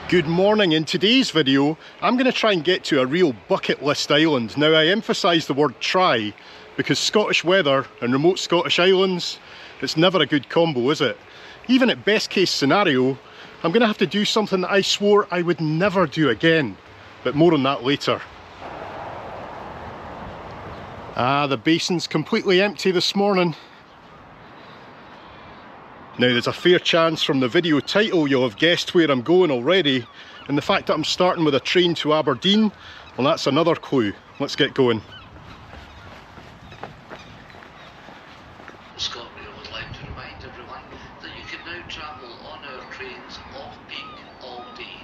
Good morning. In today's video, I'm going to try and get to a real bucket list island. Now, I emphasise the word try because Scottish weather and remote Scottish islands, it's never a good combo, is it? Even at best case scenario, I'm going to have to do something that I swore I would never do again. But more on that later. The basin's completely empty this morning. Now, there's a fair chance from the video title you'll have guessed where I'm going already, and the fact that I'm starting with a train to Aberdeen, well, that's another clue. Let's get going. ScotRail would like to remind everyone that you can now travel on our trains off-peak all day.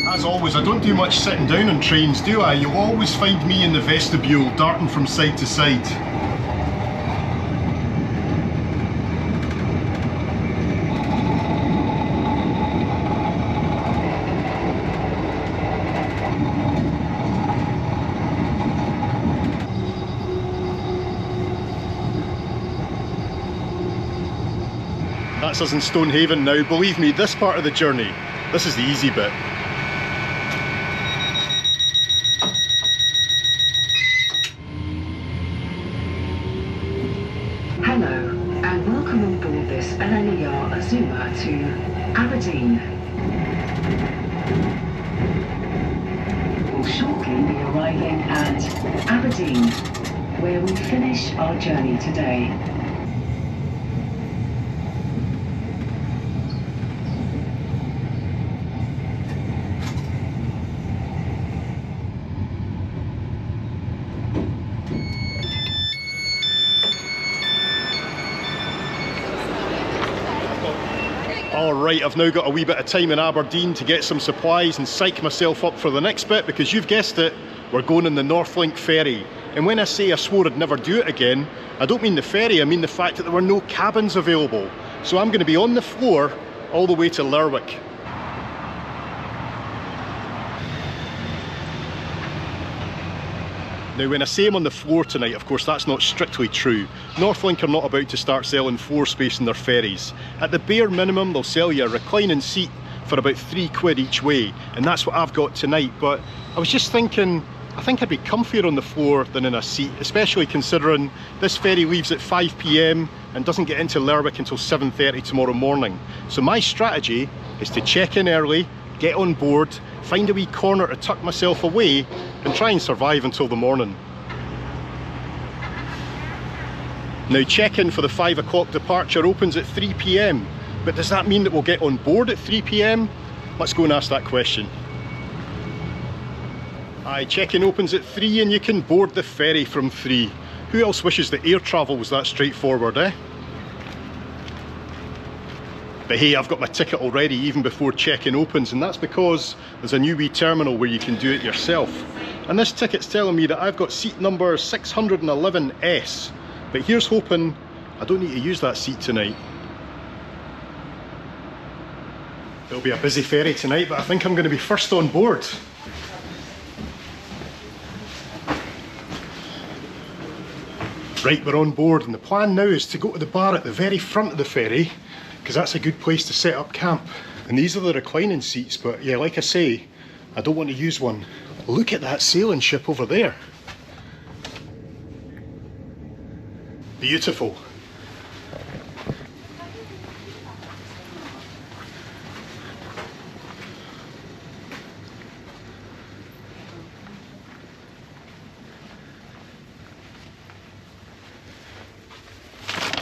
As always, I don't do much sitting down on trains, do I? You'll always find me in the vestibule, darting from side to side. That's us in Stonehaven now. Believe me, this part of the journey, this is the easy bit. Hello, and welcome on board this LNER Azuma to Aberdeen. We'll shortly be arriving at Aberdeen, where we finish our journey today. Alright, I've now got a wee bit of time in Aberdeen to get some supplies and psych myself up for the next bit, because you've guessed it, we're going on the Northlink ferry. And when I say I swore I'd never do it again, I don't mean the ferry, I mean the fact that there were no cabins available. So I'm going to be on the floor all the way to Lerwick. Now, when I say I'm on the floor tonight, of course that's not strictly true. Northlink are not about to start selling floor space in their ferries. At the bare minimum, they'll sell you a reclining seat for about £3 each way, and that's what I've got tonight. But I was just thinking, I think I'd be comfier on the floor than in a seat, especially considering this ferry leaves at 5 PM and doesn't get into Lerwick until 7:30 tomorrow morning. So my strategy is to check in early, get on board, find a wee corner to tuck myself away and try and survive until the morning. Now, check-in for the 5 o'clock departure opens at 3 PM, but does that mean that we'll get on board at 3 PM? Let's go and ask that question. Aye, check-in opens at 3 and you can board the ferry from 3. Who else wishes that air travel was that straightforward, eh? But hey, I've got my ticket already even before check-in opens, and that's because there's a new wee terminal where you can do it yourself. And this ticket's telling me that I've got seat number 611S. But here's hoping I don't need to use that seat tonight. It'll be a busy ferry tonight, but I think I'm going to be first on board. Right, we're on board, and the plan now is to go to the bar at the very front of the ferry, because that's a good place to set up camp. And these are the reclining seats, but yeah, like I say, I don't want to use one. Look at that sailing ship over there. Beautiful.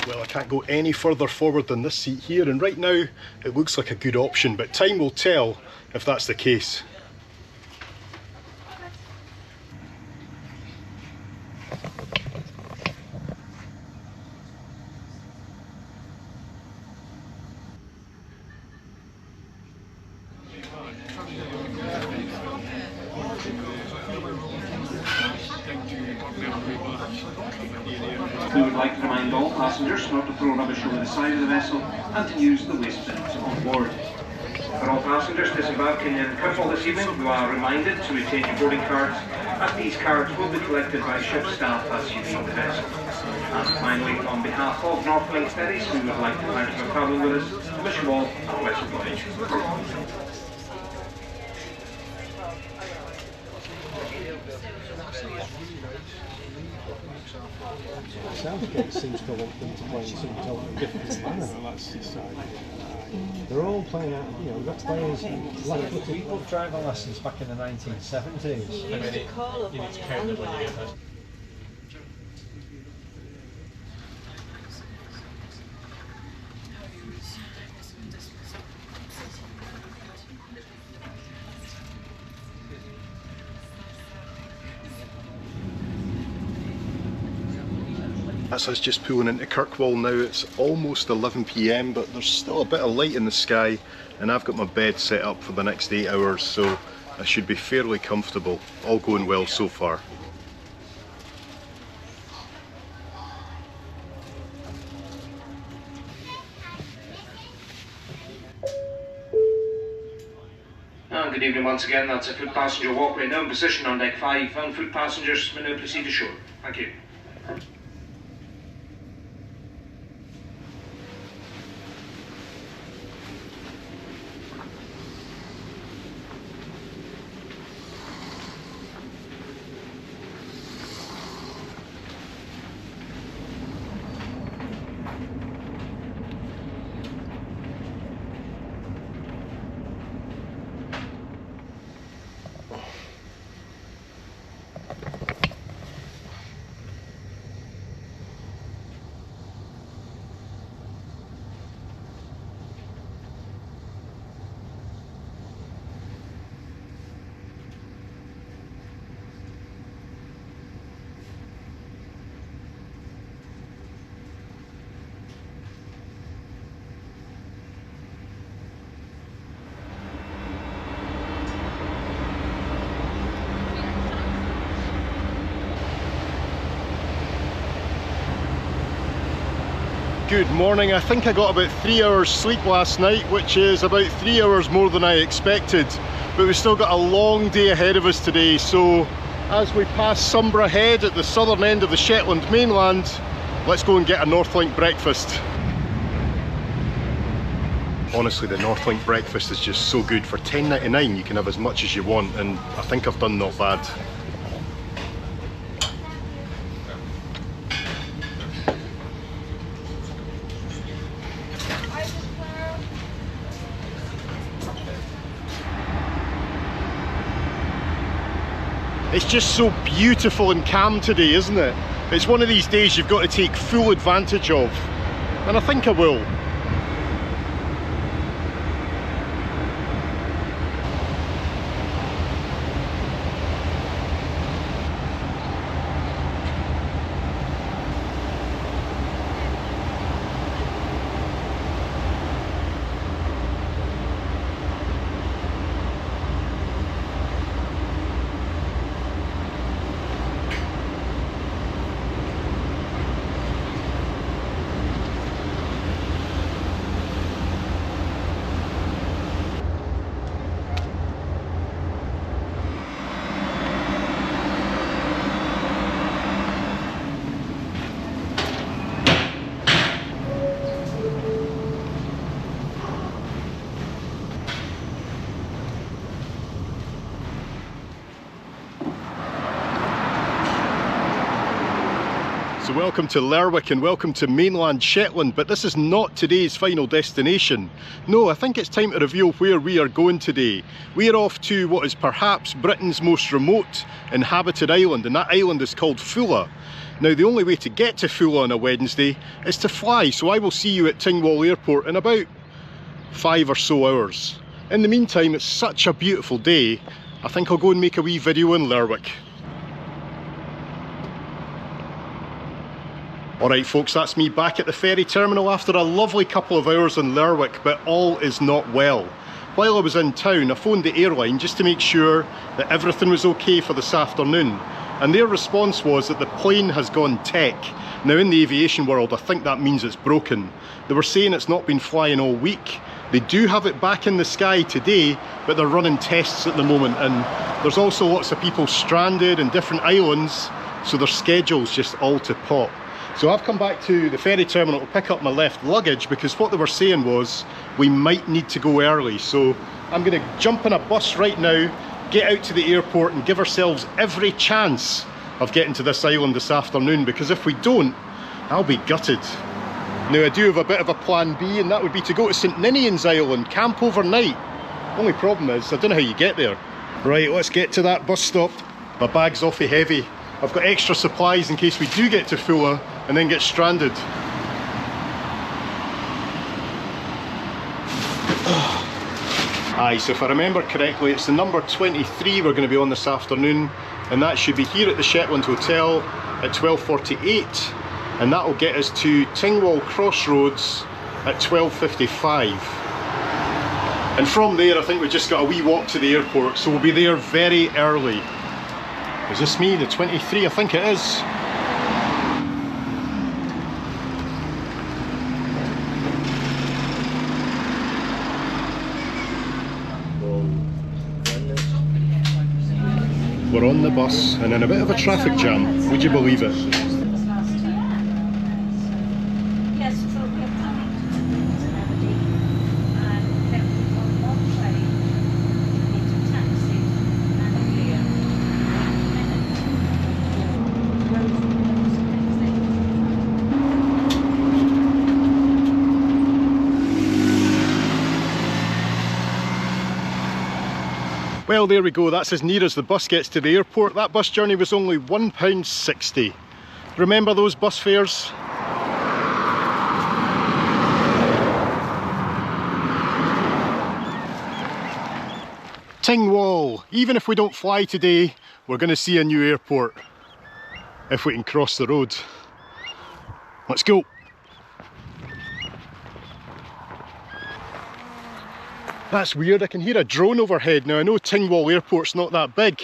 Well, I can't go any further forward than this seat here, and right now it looks like a good option, but time will tell if that's the case. We would like to remind all passengers not to throw rubbish over the side of the vessel and to use the waste bins on board. For all passengers disembarking in Kirkwall this evening, you are reminded to retain your boarding cards, as these cards will be collected by ship staff as you leave the vessel. And finally, on behalf of Northlink Ferries, we would like to thank you for travelling with us. Wish you all a pleasant voyage. Southgate seems to want them to play in some totally different manner. They're all playing out, you know, we've got players like we booked driving lessons back in the 1970s. You need to call up on your landline. That's us just pulling into Kirkwall now. It's almost 11 PM, but there's still a bit of light in the sky, and I've got my bed set up for the next 8 hours, so I should be fairly comfortable. All going well so far. And good evening once again. That's a foot passenger walkway now in position on deck 5, and foot passengers may now proceed ashore. Thank you. Good morning. I think I got about 3 hours sleep last night, which is about 3 hours more than I expected, but we've still got a long day ahead of us today. So as we pass Sombra Head at the southern end of the Shetland mainland, let's go and get a Northlink breakfast. Honestly, the Northlink breakfast is just so good. For £10.99 you can have as much as you want, and I think I've done not bad. It's just so beautiful and calm today, isn't it? It's one of these days you've got to take full advantage of, and I think I will. So welcome to Lerwick and welcome to mainland Shetland, but this is not today's final destination. No, I think it's time to reveal where we are going today. We are off to what is perhaps Britain's most remote inhabited island, and that island is called Foula. Now the only way to get to Foula on a Wednesday is to fly, so I will see you at Tingwall Airport in about 5 or so hours. In the meantime, it's such a beautiful day, I think I'll go and make a wee video in Lerwick. Alright folks, that's me back at the ferry terminal after a lovely couple of hours in Lerwick, but all is not well. While I was in town, I phoned the airline just to make sure that everything was okay for this afternoon, and their response was that the plane has gone tech. Now in the aviation world, I think that means it's broken. They were saying it's not been flying all week, They do have it back in the sky today, but they're running tests at the moment, and there's also lots of people stranded in different islands, so their schedule's just all to pot. So I've come back to the ferry terminal to pick up my left luggage, because what they were saying was we might need to go early. So I'm going to jump in a bus right now, get out to the airport and give ourselves every chance of getting to this island this afternoon, because if we don't, I'll be gutted. Now I do have a bit of a plan B, and that would be to go to St Ninian's Island, camp overnight. Only problem is, I don't know how you get there. Right, let's get to that bus stop. My bag's awfully heavy. I've got extra supplies in case we do get to Foula and then get stranded. Aye, so if I remember correctly, it's the number 23 we're going to be on this afternoon, and that should be here at the Shetland Hotel at 12:48, and that will get us to Tingwall Crossroads at 12:55. And from there I think we've just got a wee walk to the airport, so we'll be there very early. Is this me, the 23? I think it is. We're on the bus and in a bit of a traffic jam, would you believe it? Yes, so we're coming to Aberdeen and then we go on ferry into taxi and here. Well, there we go, that's as near as the bus gets to the airport. That bus journey was only £1.60. Remember those bus fares? Tingwall! Even if we don't fly today, we're going to see a new airport. If we can cross the road. Let's go! That's weird, I can hear a drone overhead. Now I know Tingwall Airport's not that big,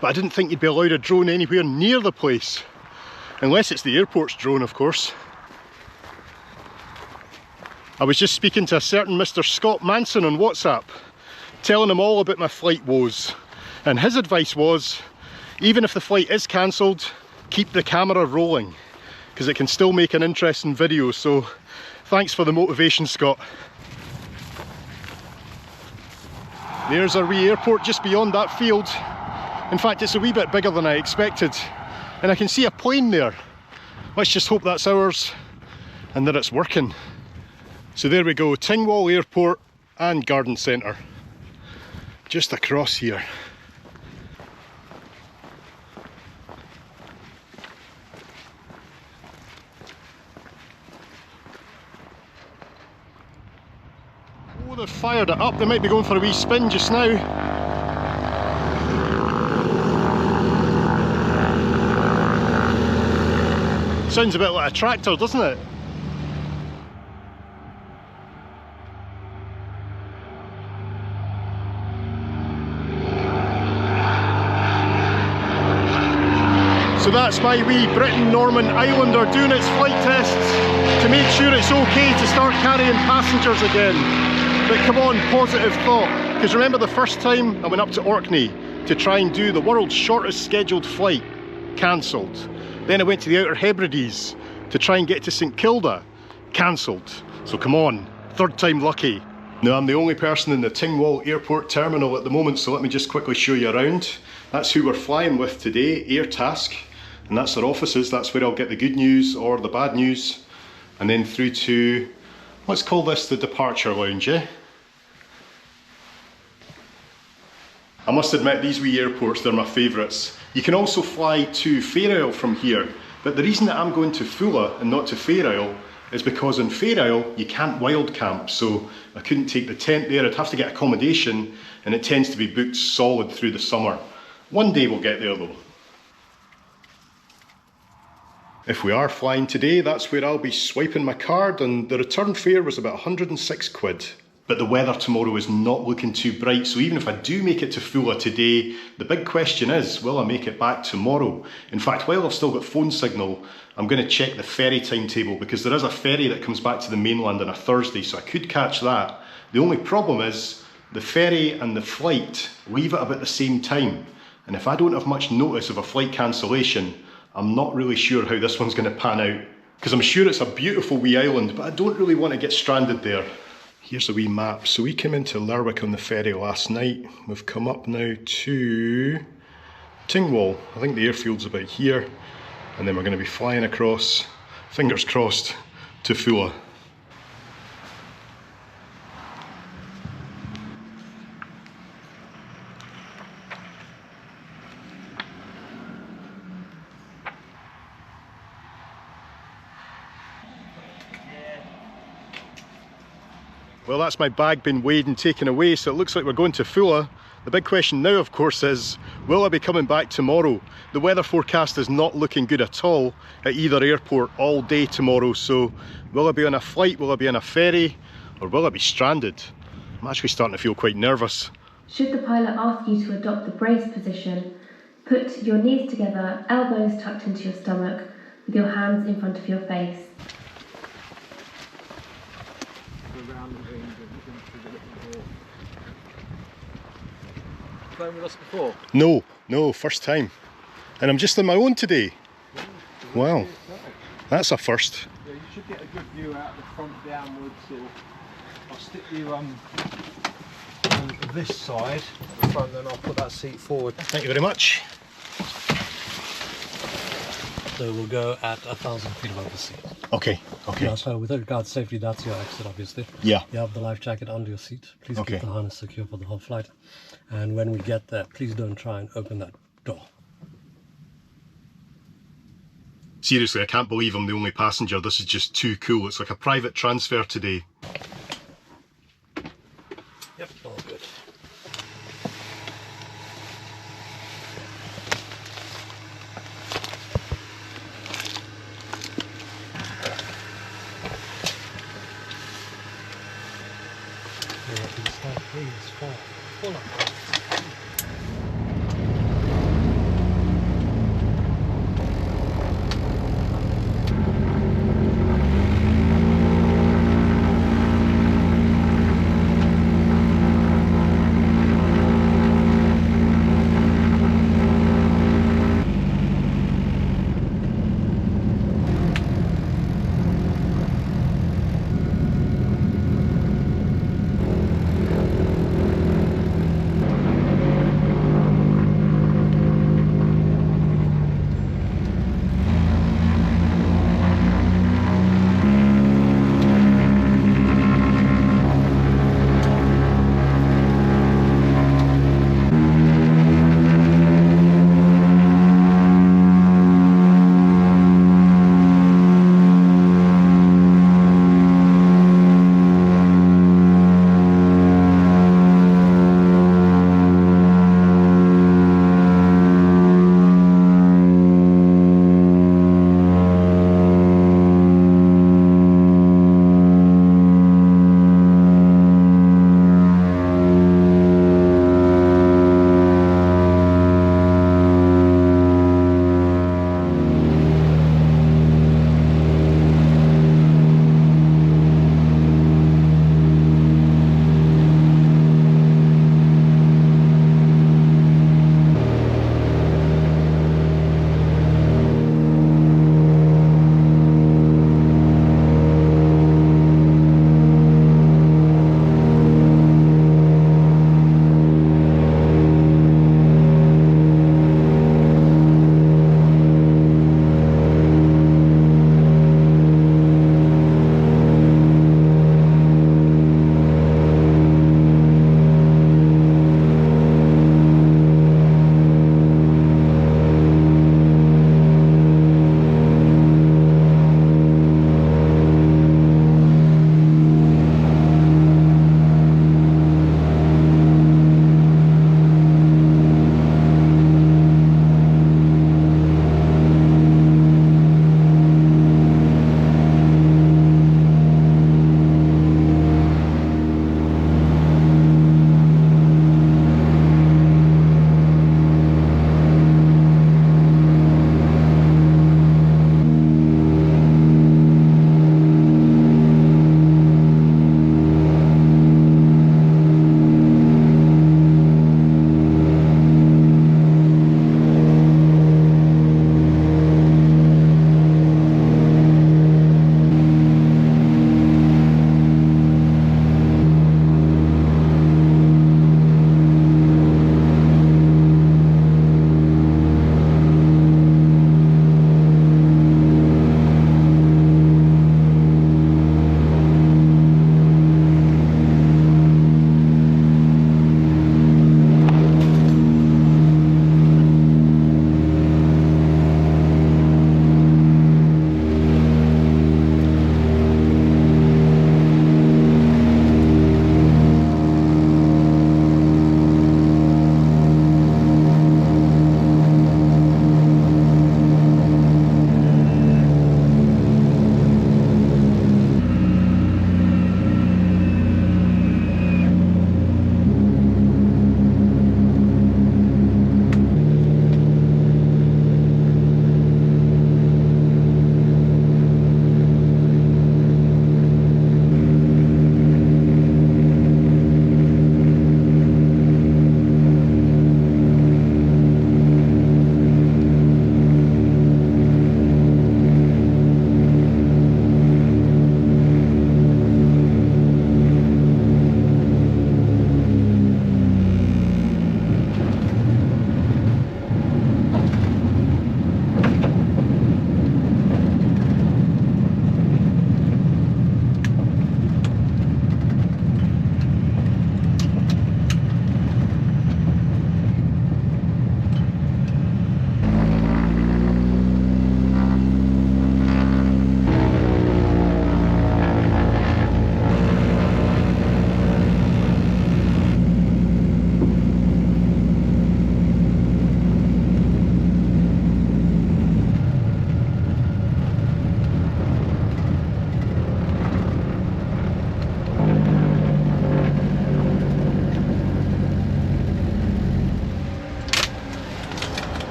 but I didn't think you'd be allowed a drone anywhere near the place. Unless it's the airport's drone, of course. I was just speaking to a certain Mr. Scott Manson on WhatsApp, telling him all about my flight woes. And his advice was, even if the flight is cancelled, keep the camera rolling, because it can still make an interesting video. So thanks for the motivation, Scott. There's our wee airport just beyond that field. In fact, it's a wee bit bigger than I expected. And I can see a plane there. Let's just hope that's ours and that it's working. So there we go, Tingwall Airport and Garden Centre. Just across here. Oh, they've fired it up. They might be going for a wee spin just now. Sounds a bit like a tractor, doesn't it? So that's my wee Britain Norman Islander doing its flight tests to make sure it's okay to start carrying passengers again. But come on, positive thought, because remember the first time I went up to Orkney to try and do the world's shortest scheduled flight, cancelled. Then I went to the Outer Hebrides to try and get to St Kilda, cancelled. So come on, third time lucky. Now I'm the only person in the Tingwall Airport terminal at the moment, so let me just quickly show you around. That's who we're flying with today, Airtask, and that's their offices. That's where I'll get the good news or the bad news, and then through to, let's call this the departure lounge, eh? I must admit, these wee airports, they're my favourites. You can also fly to Ferry from here, but the reason that I'm going to Foula and not to Ferry is because in Ferry you can't wild camp, so I couldn't take the tent there. I'd have to get accommodation, and it tends to be booked solid through the summer. One day we'll get there though. If we are flying today, that's where I'll be swiping my card, and the return fare was about 106 quid. But the weather tomorrow is not looking too bright, so even if I do make it to Foula today, the big question is, will I make it back tomorrow? In fact, while I've still got phone signal, I'm going to check the ferry timetable, because there is a ferry that comes back to the mainland on a Thursday, so I could catch that. The only problem is the ferry and the flight leave at about the same time. And if I don't have much notice of a flight cancellation, I'm not really sure how this one's going to pan out. Because I'm sure it's a beautiful wee island, but I don't really want to get stranded there. Here's a wee map. So we came into Lerwick on the ferry last night. We've come up now to Tingwall. I think the airfield's about here. And then we're going to be flying across, fingers crossed, to Foula. Well, that's my bag being weighed and taken away, so it looks like we're going to Foula. The big question now, of course, is will I be coming back tomorrow? The weather forecast is not looking good at all at either airport all day tomorrow, so will I be on a flight, will I be on a ferry, or will I be stranded? I'm actually starting to feel quite nervous. Should the pilot ask you to adopt the brace position, put your knees together, elbows tucked into your stomach, with your hands in front of your face. Flown with us before? No, first time. And I'm just on my own today. Wow, that's a first. Yeah, you should get a good view out the front downwards. I'll stick you on this side at the front, then I'll put that seat forward. Thank you very much. So we'll go at 1,000 feet above the sea. Okay. Yeah, so with regard to safety, that's your exit, obviously. Yeah. You have the life jacket under your seat. Please Okay. keep the harness secure for the whole flight. And when we get there, please don't try and open that door. Seriously, I can't believe I'm the only passenger. This is just too cool. It's like a private transfer today. Yep, all good. Foula.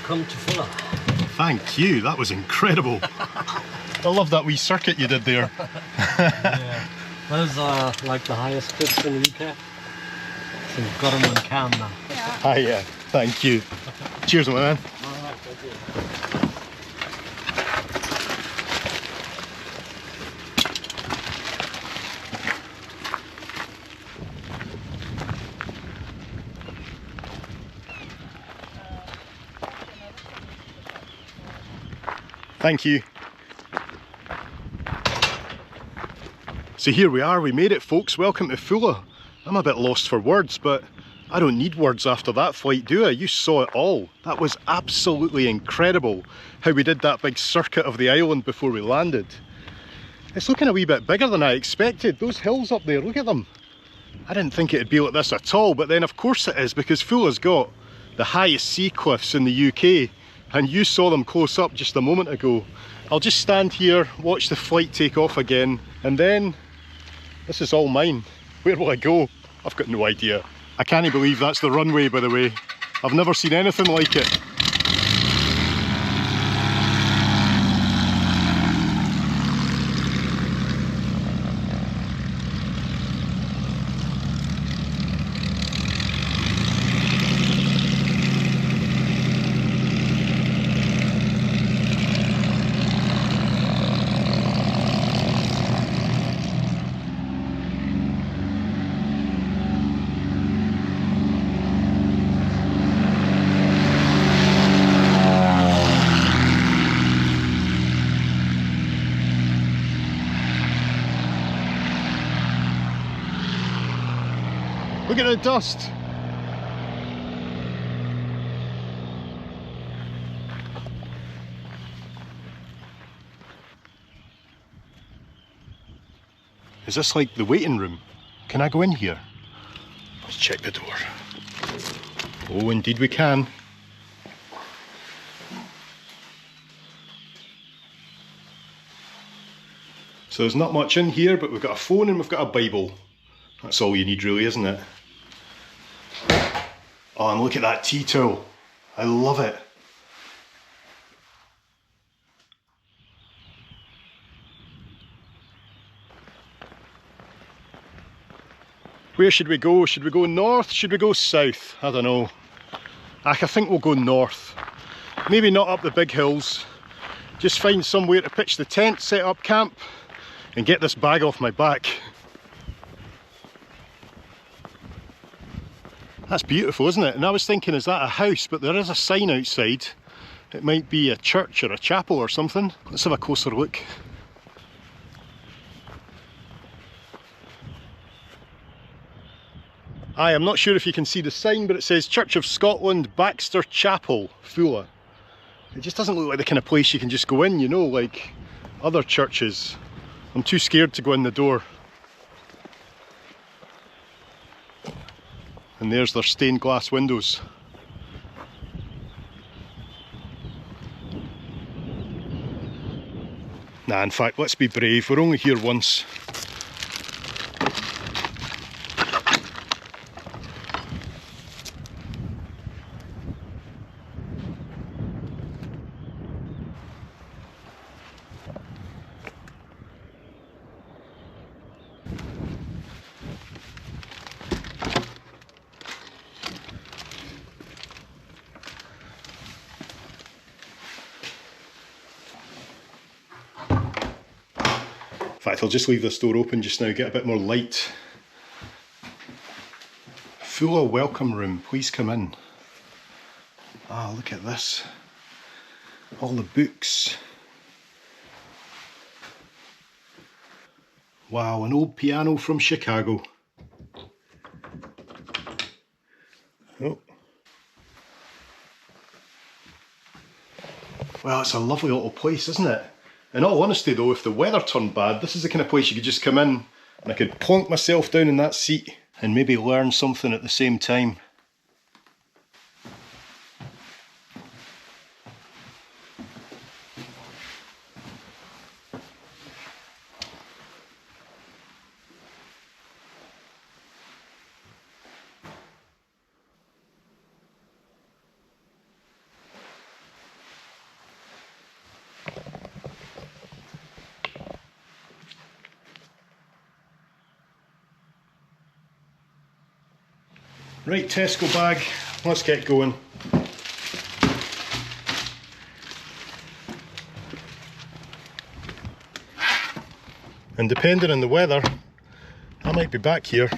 Welcome to Foula. Thank you, that was incredible. I love that wee circuit you did there. Yeah, those are like the highest cliffs in the UK. So you've got them on cam now. Ah, yeah, thank you. Cheers, my man. Alright, thank you. Thank you. So here we are, we made it folks, welcome to Foula. I'm a bit lost for words, but I don't need words after that flight, do I? You saw it all. That was absolutely incredible how we did that big circuit of the island before we landed. It's looking a wee bit bigger than I expected. Those hills up there, look at them. I didn't think it'd be like this at all, but then of course it is, because Foula's got the highest sea cliffs in the UK. And you saw them close up just a moment ago. I'll just stand here, watch the flight take off again, and then this is all mine. Where will I go? I've got no idea. I can't believe that's the runway, by the way. I've never seen anything like it. Look at the dust. Is this like the waiting room? Can I go in here? Let's check the door. Oh, indeed we can. So there's not much in here, but we've got a phone and we've got a Bible. That's all you need really, isn't it? Oh, and look at that tea towel. I love it. Where should we go? Should we go north? Should we go south? I don't know. I think we'll go north. Maybe not up the big hills. Just find somewhere to pitch the tent, set up camp, and get this bag off my back. That's beautiful, isn't it? And I was thinking, is that a house? But there is a sign outside. It might be a church or a chapel or something. Let's have a closer look. I'm not sure if you can see the sign, but it says Church of Scotland, Baxter Chapel, Foula. It just doesn't look like the kind of place you can just go in, you know, like other churches. I'm too scared to go in the door. And there's their stained glass windows. Nah, in fact, let's be brave. We're only here once. In fact, I'll just leave this door open just now, get a bit more light. Foula welcome room, please come in. Ah, look at this. All the books. Wow, an old piano from Chicago. Oh. Well, it's a lovely little place, isn't it? In all honesty though, if the weather turned bad, this is the kind of place you could just come in and I could plonk myself down in that seat and maybe learn something at the same time. Right, Tesco bag, let's get going. And depending on the weather, I might be back here.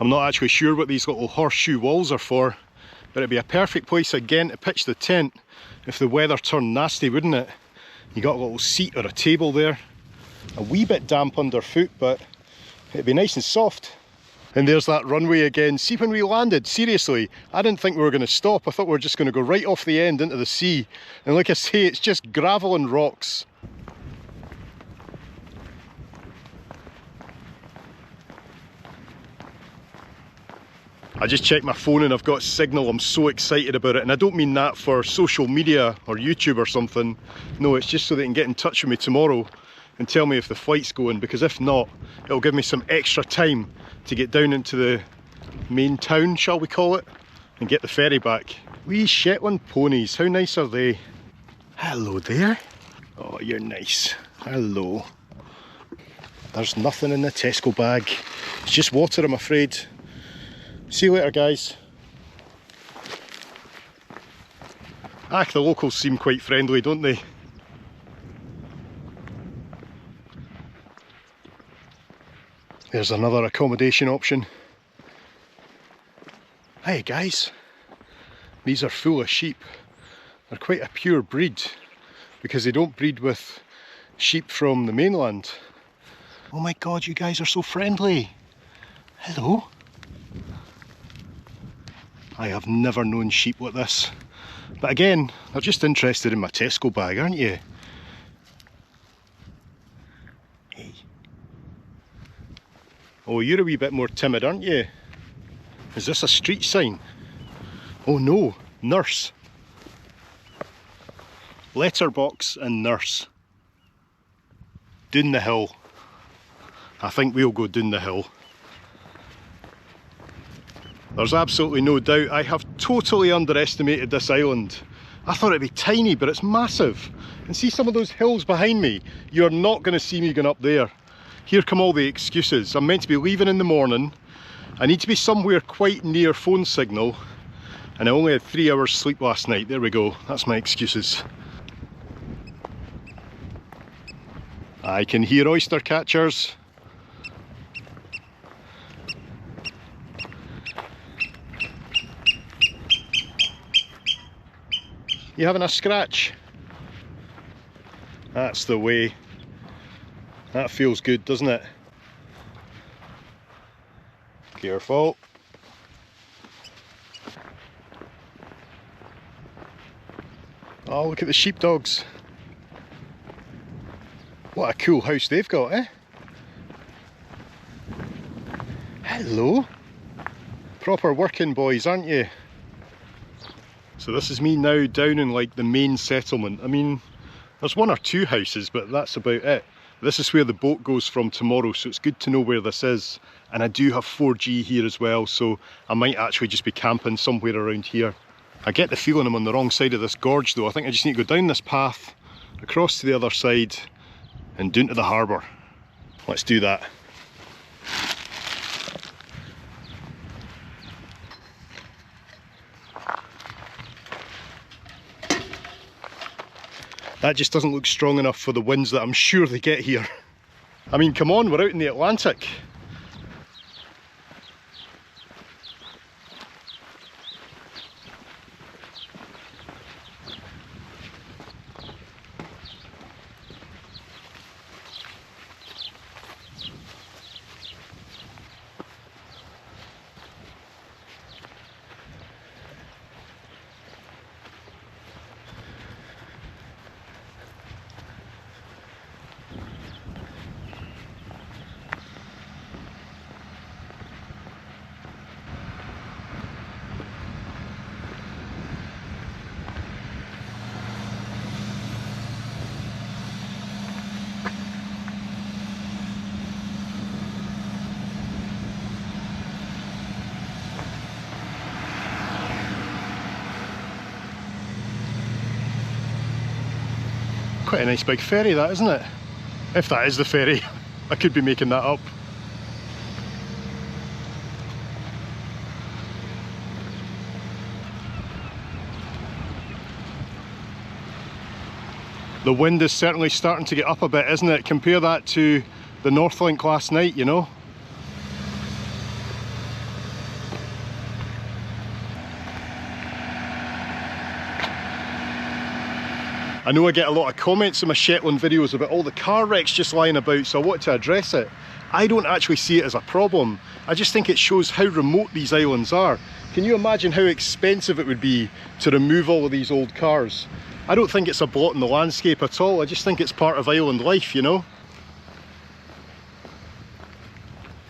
I'm not actually sure what these little horseshoe walls are for, but it'd be a perfect place again to pitch the tent if the weather turned nasty, wouldn't it? You got a little seat or a table there. A wee bit damp underfoot, but it'd be nice and soft. And there's that runway again. See, when we landed, seriously, I didn't think we were going to stop. I thought we were just going to go right off the end into the sea. And like I say, it's just gravel and rocks. I just checked my phone and I've got signal. I'm so excited about it, and I don't mean that for social media or YouTube or something. No, it's just so they can get in touch with me tomorrow and tell me if the flight's going, because if not, it'll give me some extra time to get down into the main town, shall we call it, and get the ferry back. Wee Shetland ponies, how nice are they? Hello there. Oh, you're nice. Hello. There's nothing in the Tesco bag. It's just water, I'm afraid. See you later, guys. Ah, the locals seem quite friendly, don't they? There's another accommodation option. Hey guys, these are Foula sheep. They're quite a pure breed because they don't breed with sheep from the mainland. Oh my god, you guys are so friendly. Hello. I have never known sheep like this. But again, they're just interested in my Tesco bag, aren't you? Hey. Oh, you're a wee bit more timid, aren't you? Is this a street sign? Oh no, nurse. Letterbox and nurse. Down the hill. I think we'll go down the hill. There's absolutely no doubt I have totally underestimated this island. I thought it'd be tiny, but it's massive. And see some of those hills behind me? You're not going to see me going up there. Here come all the excuses. I'm meant to be leaving in the morning. I need to be somewhere quite near phone signal. And I only had 3 hours sleep last night. There we go. That's my excuses. I can hear oyster catchers. You having a scratch? That's the way. That feels good, doesn't it? Careful. Oh, look at the sheepdogs. What a cool house they've got, eh? Hello. Proper working boys, aren't you? So this is me now down in like the main settlement. I mean, there's 1 or 2 houses, but that's about it. This is where the boat goes from tomorrow, so it's good to know where this is. And I do have 4G here as well, so I might actually just be camping somewhere around here. I get the feeling I'm on the wrong side of this gorge though. I think I just need to go down this path, across to the other side, and down to the harbour. Let's do that. That just doesn't look strong enough for the winds that I'm sure they get here. I mean, come on, we're out in the Atlantic. Quite a nice big ferry that, isn't it? If that is the ferry. I could be making that up. The wind is certainly starting to get up a bit, isn't it? Compare that to the Northlink last night, you know? I know I get a lot of comments in my Shetland videos about all the car wrecks just lying about, so I want to address it. I don't actually see it as a problem. I just think it shows how remote these islands are. Can you imagine how expensive it would be to remove all of these old cars? I don't think it's a blot in the landscape at all. I just think it's part of island life, you know?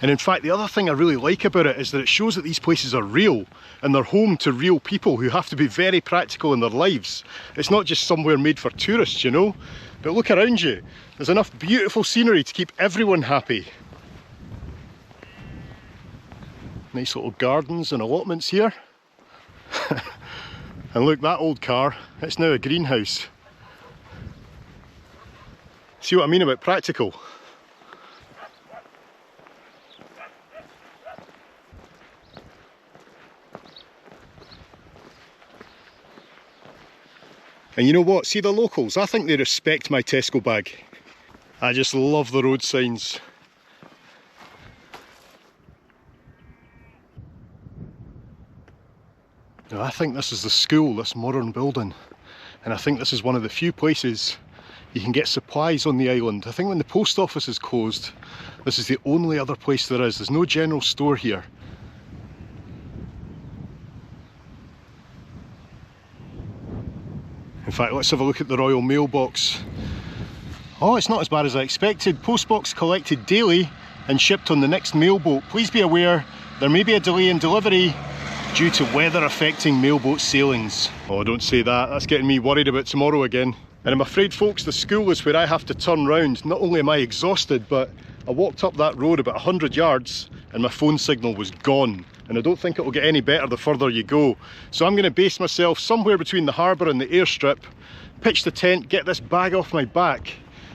And in fact, the other thing I really like about it is that it shows that these places are real and they're home to real people who have to be very practical in their lives. It's not just somewhere made for tourists, you know? But look around you. There's enough beautiful scenery to keep everyone happy. Nice little gardens and allotments here. And look, that old car, it's now a greenhouse. See what I mean about practical? And you know what, see the locals, I think they respect my Tesco bag. I just love the road signs. Now I think this is the school, this modern building. And I think this is one of the few places you can get supplies on the island. I think when the post office is closed, this is the only other place there is. There's no general store here. In fact, let's have a look at the Royal Mailbox. Oh, it's not as bad as I expected. Postbox collected daily and shipped on the next mailboat. Please be aware, there may be a delay in delivery due to weather affecting mailboat sailings. Oh, don't say that. That's getting me worried about tomorrow again. And I'm afraid, folks, the school is where I have to turn round. Not only am I exhausted, but I walked up that road about 100 yards and my phone signal was gone. And I don't think it will get any better the further you go. So I'm going to base myself somewhere between the harbour and the airstrip, pitch the tent, get this bag off my back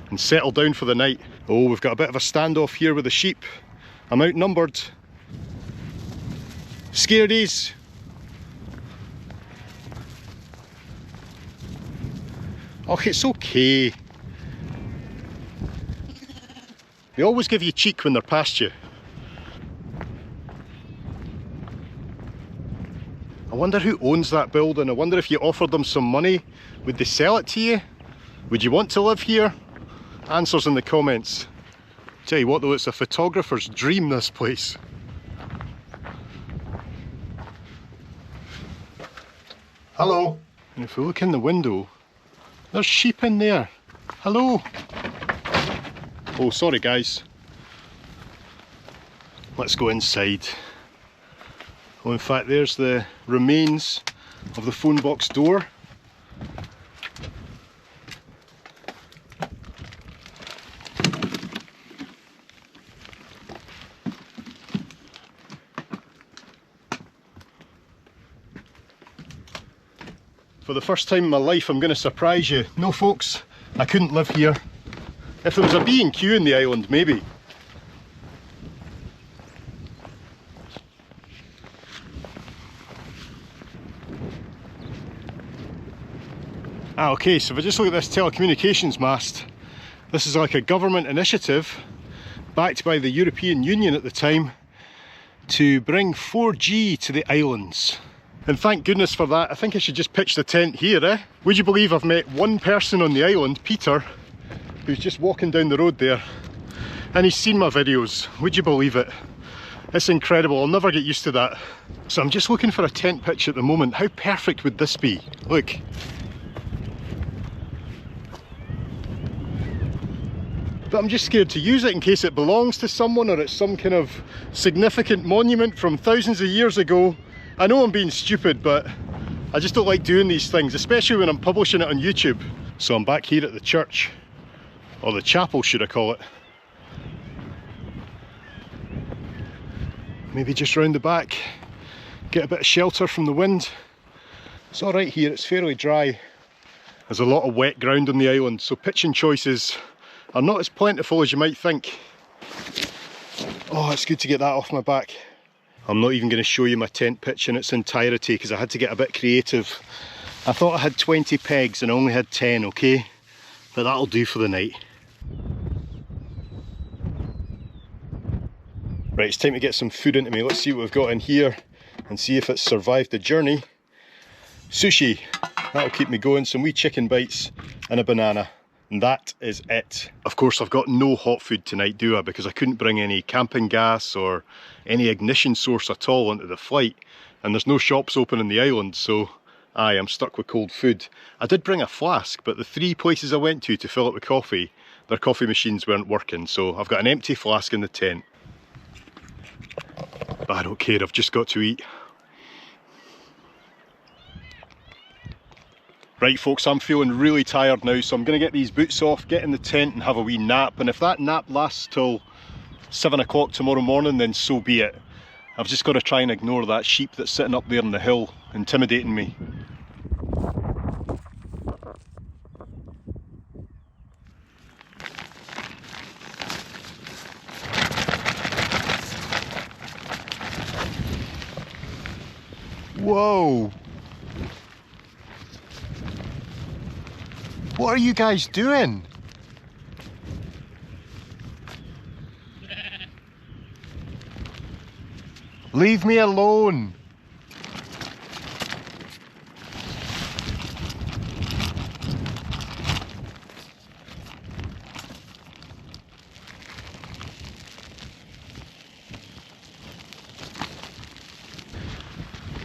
and settle down for the night. Oh, we've got a bit of a standoff here with the sheep. I'm outnumbered. Scaredies. Oh, it's okay. They always give you cheek when they're past you. I wonder who owns that building. I wonder if you offered them some money, would they sell it to you? Would you want to live here? Answers in the comments. Tell you what though, it's a photographer's dream, this place. Hello. And if we look in the window, there's sheep in there. Hello. Oh, sorry guys. Let's go inside. Well, in fact, there's the remains of the phone box door. For the first time in my life, I'm going to surprise you. No folks, I couldn't live here. If there was a B&Q in the island, maybe. Ah, okay, so if I just look at this telecommunications mast, this is like a government initiative backed by the European Union at the time to bring 4G to the islands. And thank goodness for that. I think I should just pitch the tent here, eh? Would you believe I've met one person on the island, Peter, who's just walking down the road there, and he's seen my videos. Would you believe it? It's incredible, I'll never get used to that. So I'm just looking for a tent pitch at the moment. How perfect would this be? Look. But I'm just scared to use it in case it belongs to someone or it's some kind of significant monument from thousands of years ago. I know I'm being stupid, but I just don't like doing these things, especially when I'm publishing it on YouTube. So I'm back here at the church, or the chapel should I call it. Maybe just round the back, get a bit of shelter from the wind. It's alright here, it's fairly dry. There's a lot of wet ground on the island, so pitching choices are not as plentiful as you might think. Oh, it's good to get that off my back. I'm not even going to show you my tent pitch in its entirety because I had to get a bit creative. I thought I had 20 pegs and I only had 10, okay? But that'll do for the night. Right, it's time to get some food into me. Let's see what we've got in here and see if it's survived the journey. Sushi, that'll keep me going. Some wee chicken bites and a banana. And that is it. Of course, I've got no hot food tonight, do I? Because I couldn't bring any camping gas or any ignition source at all onto the flight. And there's no shops open in the island, so aye, I'm stuck with cold food. I did bring a flask, but the 3 places I went to fill it with coffee, their coffee machines weren't working, so I've got an empty flask in the tent. But I don't care, I've just got to eat. Right folks, I'm feeling really tired now, so I'm going to get these boots off, get in the tent and have a wee nap. And if that nap lasts till 7 o'clock tomorrow morning, then so be it. I've just got to try and ignore that sheep that's sitting up there on the hill, intimidating me. Whoa! What are you guys doing? Leave me alone!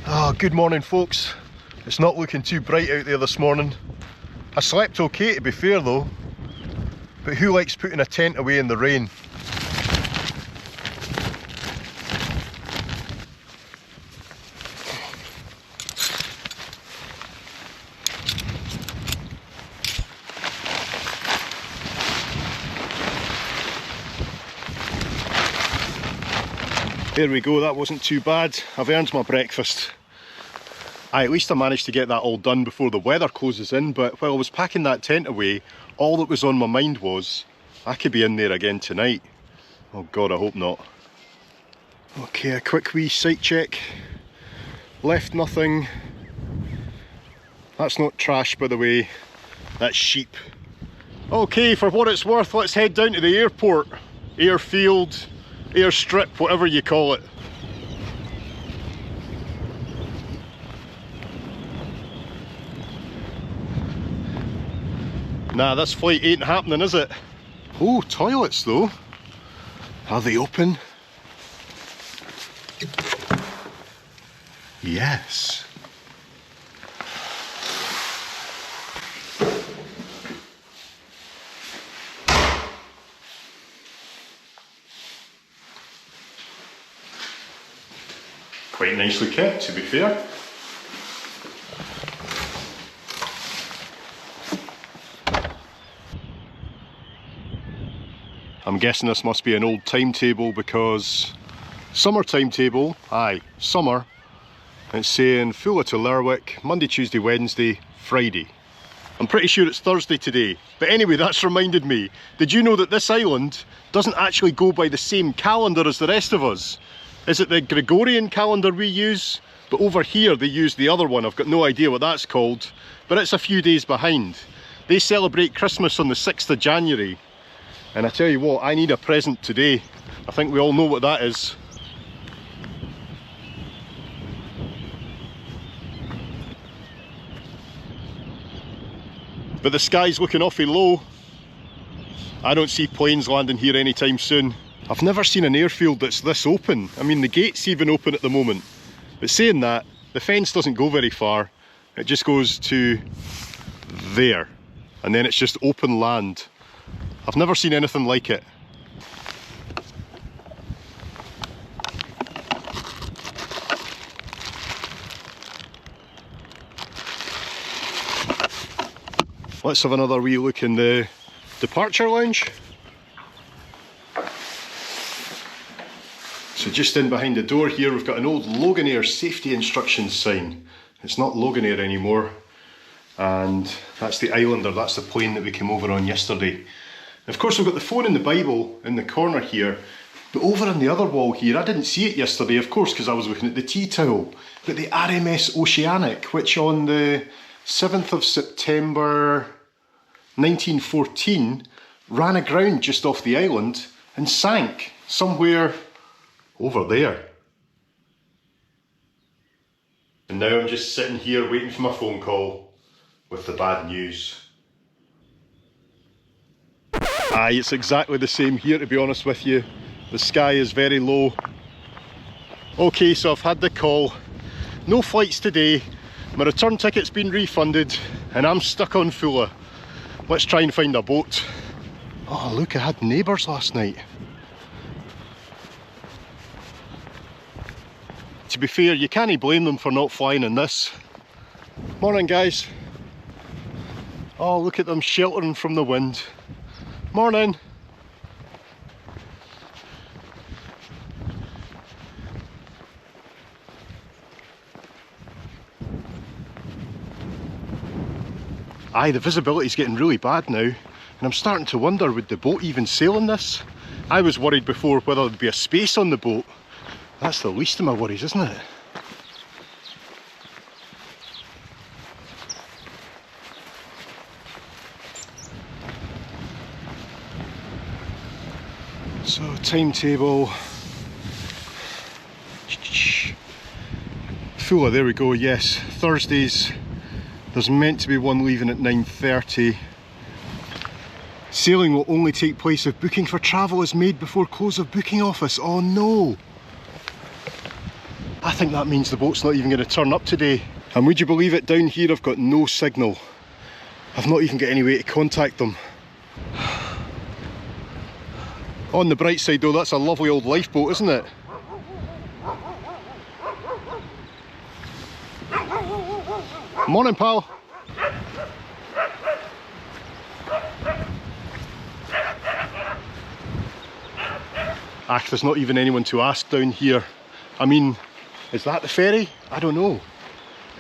Oh, good morning folks. It's not looking too bright out there this morning. I slept okay to be fair though, but who likes putting a tent away in the rain? There we go, that wasn't too bad. I've earned my breakfast. At least I managed to get that all done before the weather closes in, but while I was packing that tent away, all that was on my mind was, I could be in there again tonight. Oh God, I hope not. Okay, a quick wee sight check. Left nothing. That's not trash, by the way. That's sheep. Okay, for what it's worth, let's head down to the airport. Airfield, airstrip, whatever you call it. Nah, this flight ain't happening, is it? Oh, toilets though. Are they open? Yes. Quite nicely kept, to be fair. I'm guessing this must be an old timetable because summer timetable, aye, summer. It's saying Foula to Lerwick, Monday, Tuesday, Wednesday, Friday. I'm pretty sure it's Thursday today. But anyway, that's reminded me. Did you know that this island doesn't actually go by the same calendar as the rest of us? Is it the Gregorian calendar we use? But over here they use the other one. I've got no idea what that's called. But it's a few days behind. They celebrate Christmas on the 6th of January. And I tell you what, I need a present today. I think we all know what that is. But the sky's looking awfully low. I don't see planes landing here anytime soon. I've never seen an airfield that's this open. I mean, the gate's even open at the moment. But saying that, the fence doesn't go very far. It just goes to there. And then it's just open land. I've never seen anything like it. Let's have another wee look in the departure lounge. So just in behind the door here we've got an old Loganair safety instructions sign. It's not Loganair anymore. and that's the Islander, that's the plane that we came over on yesterday. And of course we've got the phone and the Bible in the corner here, but over on the other wall here, I didn't see it yesterday of course because I was looking at the tea towel, but the RMS Oceanic, which on the 7th of September 1914 ran aground just off the island and sank somewhere over there. And now I'm just sitting here waiting for my phone call with the bad news. Aye, it's exactly the same here, to be honest with you. The sky is very low. Okay, so I've had the call. No flights today. My return ticket's been refunded and I'm stuck on Foula. Let's try and find a boat. Oh look, I had neighbours last night. To be fair, you can't blame them for not flying in this. Morning guys. Oh, look at them sheltering from the wind. Morning. Aye, the visibility's getting really bad now, and I'm starting to wonder, would the boat even sail in this? I was worried before whether there'd be a space on the boat. That's the least of my worries, isn't it? So, timetable. Foula, there we go, yes. Thursdays. There's meant to be one leaving at 9:30. Sailing will only take place if booking for travel is made before close of booking office. Oh no! I think that means the boat's not even going to turn up today. And would you believe it, down here I've got no signal. I've not even got any way to contact them. On the bright side though, that's a lovely old lifeboat, isn't it? Morning, pal. Ah, there's not even anyone to ask down here. I mean, is that the ferry? I don't know.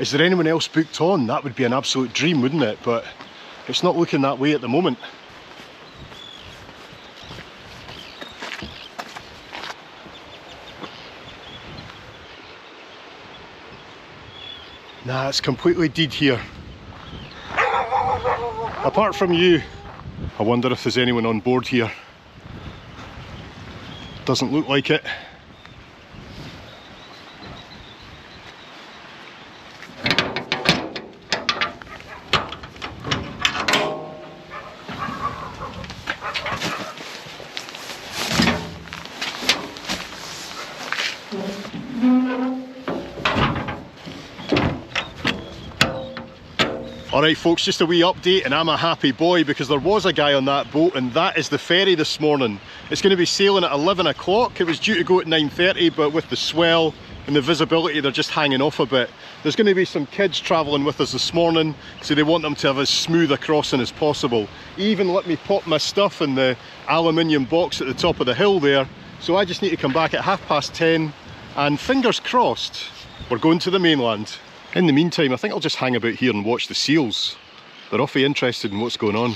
Is there anyone else booked on? That would be an absolute dream, wouldn't it? But it's not looking that way at the moment. Nah, it's completely dead here. Apart from you. I wonder if there's anyone on board here. Doesn't look like it. Alright folks, just a wee update and I'm a happy boy because there was a guy on that boat and that is the ferry this morning. It's going to be sailing at 11 o'clock. It was due to go at 9:30 but with the swell and the visibility they're just hanging off a bit. There's going to be some kids travelling with us this morning, so they want them to have as smooth a crossing as possible. He even let me pop my stuff in the aluminium box at the top of the hill there, so I just need to come back at 10:30 and fingers crossed we're going to the mainland. In the meantime, I think I'll just hang about here and watch the seals. They're awfully interested in what's going on.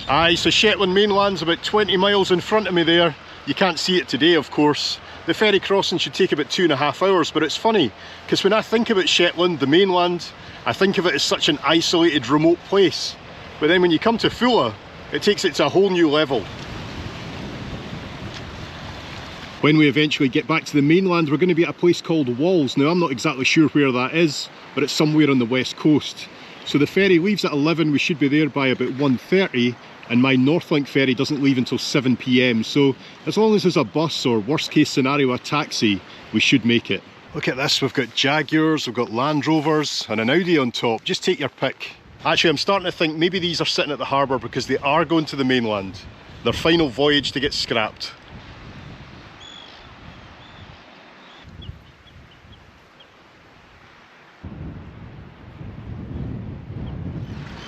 Aye, so Shetland mainland's about 20 miles in front of me there. You can't see it today, of course. The ferry crossing should take about 2.5 hours, but it's funny, because when I think about Shetland, the mainland, I think of it as such an isolated, remote place. But then when you come to Foula, it takes it to a whole new level. When we eventually get back to the mainland, we're going to be at a place called Walls. Now, I'm not exactly sure where that is, but it's somewhere on the west coast. So the ferry leaves at 11, we should be there by about 1:30, and my Northlink ferry doesn't leave until 7 PM. So as long as there's a bus or worst case scenario a taxi, we should make it. Look at this, we've got Jaguars, we've got Land Rovers and an Audi on top. Just take your pick. Actually, I'm starting to think maybe these are sitting at the harbour because they are going to the mainland. Their final voyage to get scrapped.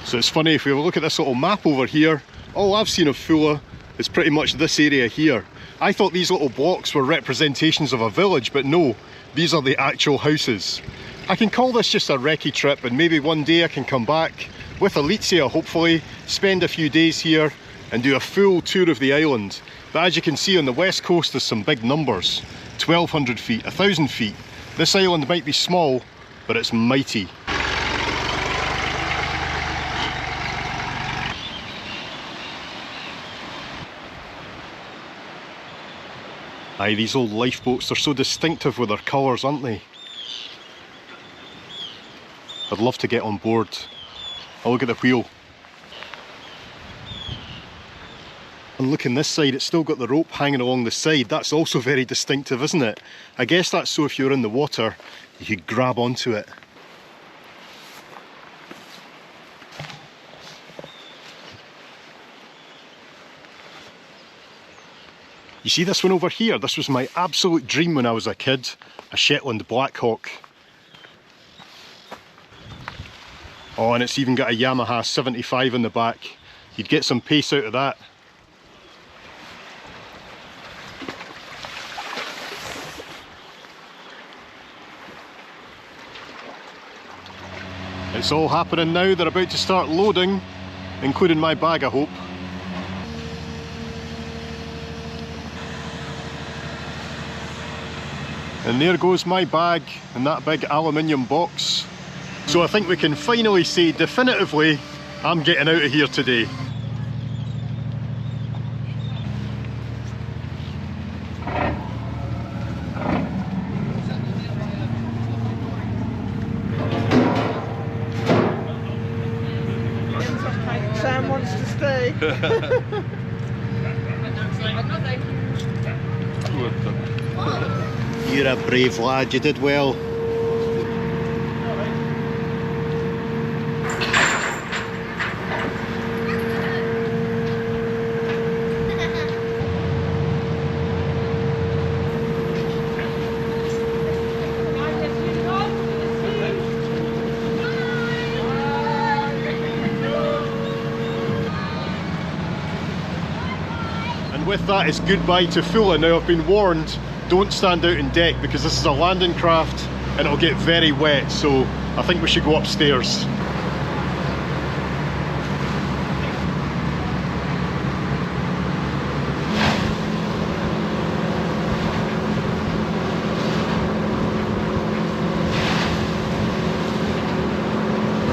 So it's funny, if we have a look at this little map over here, all I've seen of Foula is pretty much this area here. I thought these little blocks were representations of a village, but no, these are the actual houses. I can call this just a recce trip, and maybe one day I can come back with Alicia, hopefully, spend a few days here and do a full tour of the island. But as you can see on the west coast there's some big numbers. 1,200 feet, 1,000 feet. This island might be small, but it's mighty. Aye, these old lifeboats are so distinctive with their colours, aren't they? I'd love to get on board. Oh, look at the wheel. And look on this side, it's still got the rope hanging along the side. That's also very distinctive, isn't it? I guess that's so if you're in the water, you could grab onto it. You see this one over here? This was my absolute dream when I was a kid. A Shetland Blackhawk. Oh, and it's even got a Yamaha 75 in the back. You'd get some pace out of that. It's all happening now. They're about to start loading, including my bag, I hope. And there goes my bag in that big aluminium box. So I think we can finally say definitively, I'm getting out of here today. Sam wants to stay. You're a brave lad, you did well. And with that, it's goodbye to Foula. Now, I've been warned, don't stand out in deck because this is a landing craft and it'll get very wet, so I think we should go upstairs.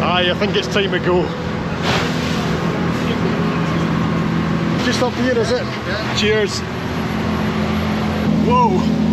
Aye, I think it's time to go. Just up here, is it? Yeah. Cheers. Whoa!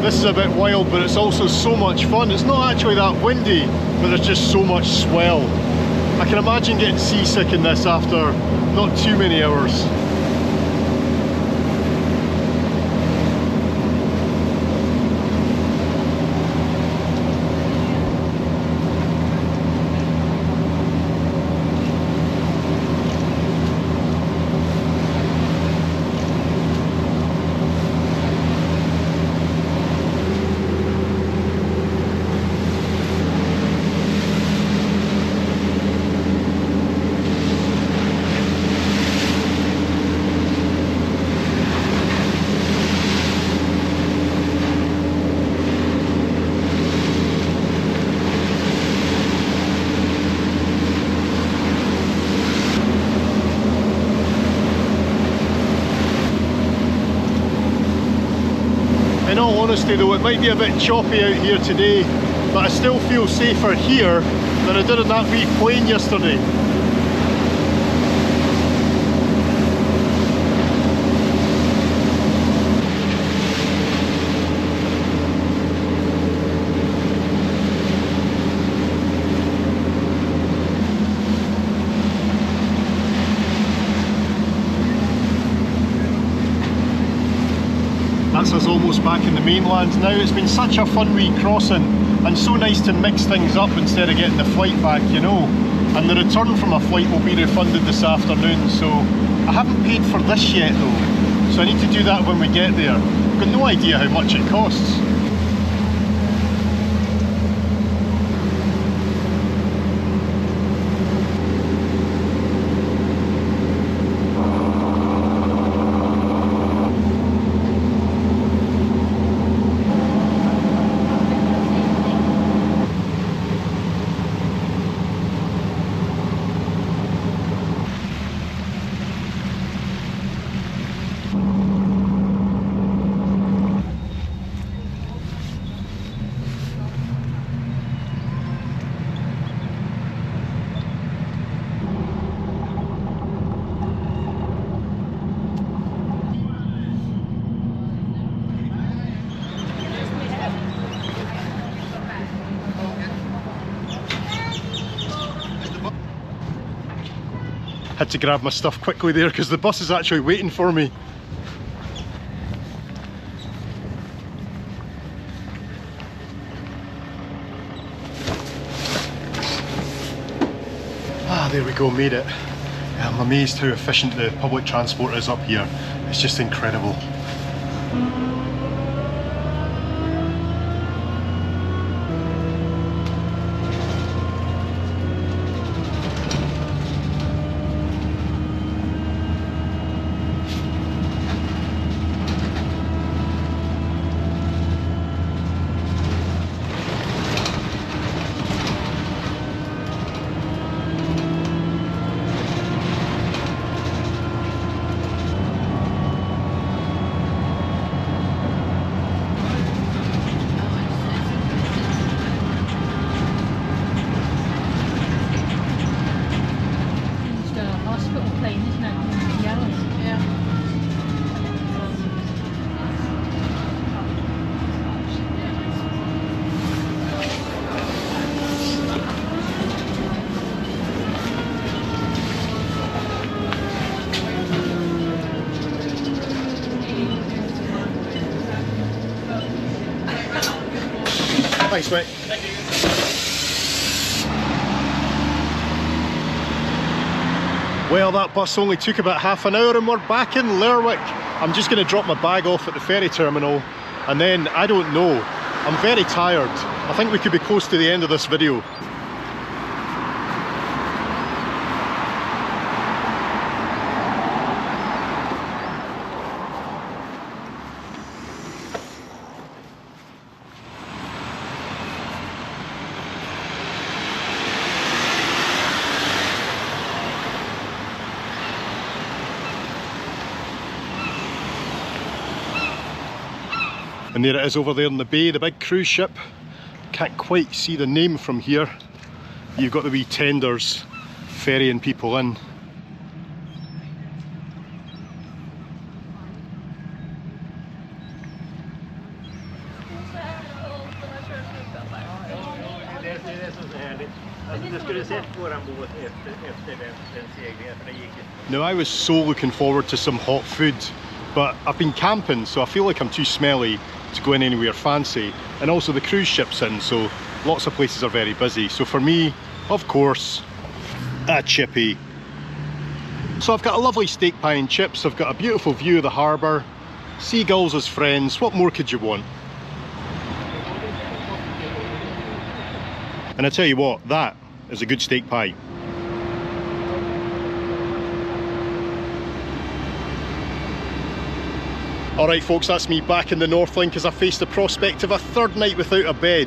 This is a bit wild, but it's also so much fun. It's not actually that windy, but there's just so much swell. I can imagine getting seasick in this after not too many hours. honesty though, it might be a bit choppy out here today, but I still feel safer here than I did on that wee plane yesterday. That's us almost back in the mainland now. It's been such a fun wee crossing and so nice to mix things up instead of getting the flight back, you know. And the return from a flight will be refunded this afternoon, so I haven't paid for this yet though, so I need to do that when we get there. I've got no idea how much it costs. Had to grab my stuff quickly there because the bus is actually waiting for me. Ah, there we go, made it. I'm amazed how efficient the public transport is up here. It's just incredible. Thanks, mate. Thank you. Well, that bus only took about half an hour and we're back in Lerwick. I'm just going to drop my bag off at the ferry terminal and then, I don't know, I'm very tired. I think we could be close to the end of this video. And there it is over there in the bay, the big cruise ship. Can't quite see the name from here. You've got the wee tenders ferrying people in. Now I was so looking forward to some hot food, but I've been camping so I feel like I'm too smelly to go in anywhere fancy, and also the cruise ship's in, so lots of places are very busy. So for me, of course, a chippy. So I've got a lovely steak pie and chips, I've got a beautiful view of the harbour, seagulls as friends, what more could you want? And I tell you what, that is a good steak pie. Alright folks, that's me back in the Northlink as I face the prospect of a third night without a bed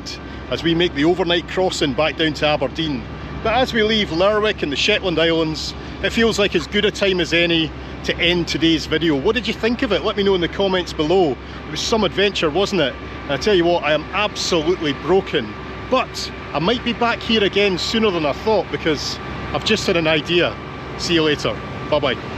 as we make the overnight crossing back down to Aberdeen. But as we leave Lerwick and the Shetland Islands, it feels like as good a time as any to end today's video. What did you think of it? Let me know in the comments below. It was some adventure, wasn't it? And I tell you what, I am absolutely broken. But I might be back here again sooner than I thought, because I've just had an idea. See you later. Bye bye.